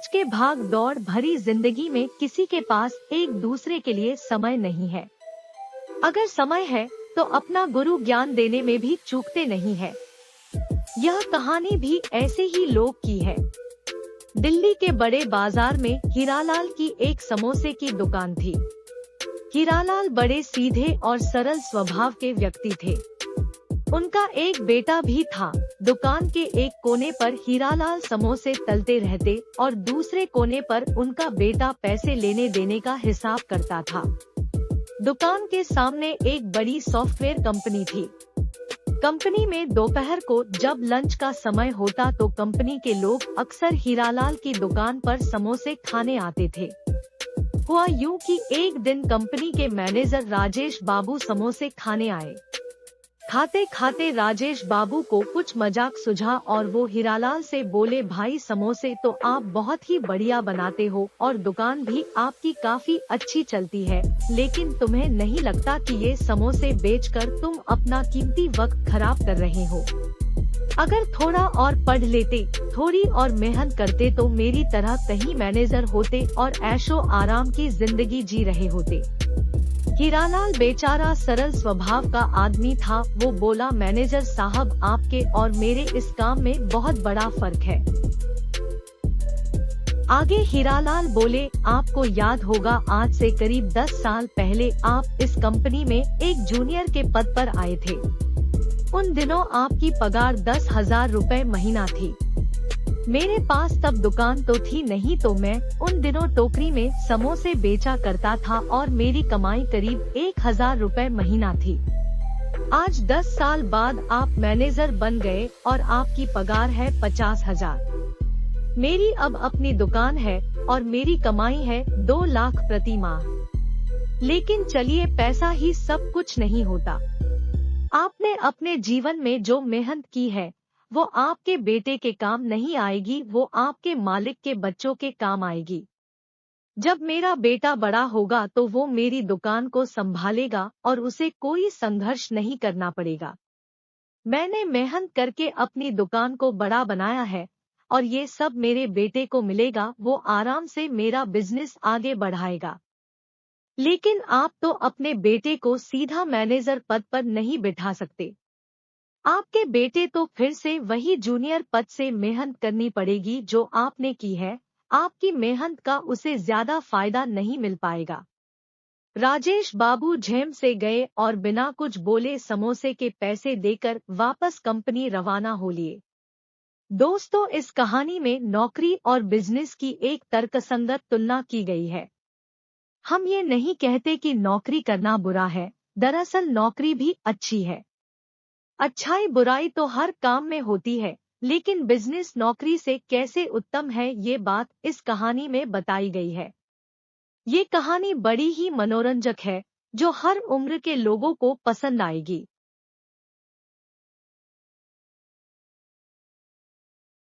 आज के भाग दौड़ भरी जिंदगी में किसी के पास एक दूसरे के लिए समय नहीं है। अगर समय है तो अपना गुरु ज्ञान देने में भी चूकते नहीं है। यह कहानी भी ऐसे ही लोग की है। दिल्ली के बड़े बाजार में हीरालाल की एक समोसे की दुकान थी। हीरालाल बड़े सीधे और सरल स्वभाव के व्यक्ति थे। उनका एक बेटा भी था। दुकान के एक कोने पर हीरालाल समोसे तलते रहते और दूसरे कोने पर उनका बेटा पैसे लेने देने का हिसाब करता था। दुकान के सामने एक बड़ी सॉफ्टवेयर कंपनी थी। कंपनी में दोपहर को जब लंच का समय होता तो कंपनी के लोग अक्सर हीरालाल की दुकान पर समोसे खाने आते थे। हुआ यूं कि एक दिन कंपनी के मैनेजर राजेश बाबू समोसे खाने आए। खाते खाते राजेश बाबू को कुछ मजाक सूझा और वो हीरालाल से बोले, भाई समोसे तो आप बहुत ही बढ़िया बनाते हो और दुकान भी आपकी काफी अच्छी चलती है, लेकिन तुम्हें नहीं लगता कि ये समोसे बेचकर तुम अपना कीमती वक्त खराब कर रहे हो? अगर थोड़ा और पढ़ लेते, थोड़ी और मेहनत करते तो मेरी तरह कहीं मैनेजर होते और ऐशो आराम की जिंदगी जी रहे होते। हीरालाल बेचारा सरल स्वभाव का आदमी था। वो बोला, मैनेजर साहब, आपके और मेरे इस काम में बहुत बड़ा फर्क है। आगे हीरालाल बोले, आपको याद होगा आज से करीब 10 साल पहले आप इस कंपनी में एक जूनियर के पद पर आए थे। उन दिनों आपकी पगार 10,000 रुपए महीना थी। मेरे पास तब दुकान तो थी नहीं, तो मैं उन दिनों टोकरी में समोसे बेचा करता था और मेरी कमाई करीब 1,000 रुपए महीना थी। आज 10 साल बाद आप मैनेजर बन गए और आपकी पगार है 50,000। मेरी अब अपनी दुकान है और मेरी कमाई है 2 लाख प्रति माह। लेकिन चलिए, पैसा ही सब कुछ नहीं होता। आपने अपने जीवन में जो मेहनत की है वो आपके बेटे के काम नहीं आएगी, वो आपके मालिक के बच्चों के काम आएगी। जब मेरा बेटा बड़ा होगा तो वो मेरी दुकान को संभालेगा और उसे कोई संघर्ष नहीं करना पड़ेगा। मैंने मेहनत करके अपनी दुकान को बड़ा बनाया है और ये सब मेरे बेटे को मिलेगा। वो आराम से मेरा बिजनेस आगे बढ़ाएगा। लेकिन आप तो अपने बेटे को सीधा मैनेजर पद पर नहीं बिठा सकते। आपके बेटे तो फिर से वही जूनियर पद से मेहनत करनी पड़ेगी जो आपने की है। आपकी मेहनत का उसे ज्यादा फायदा नहीं मिल पाएगा। राजेश बाबू झेम से गए और बिना कुछ बोले समोसे के पैसे देकर वापस कंपनी रवाना हो लिए। दोस्तों, इस कहानी में नौकरी और बिजनेस की एक तर्कसंगत तुलना की गई है। हम ये नहीं कहते कि नौकरी करना बुरा है, दरअसल नौकरी भी अच्छी है। अच्छाई बुराई तो हर काम में होती है, लेकिन बिजनेस नौकरी से कैसे उत्तम है ये बात इस कहानी में बताई गई है। ये कहानी बड़ी ही मनोरंजक है जो हर उम्र के लोगों को पसंद आएगी।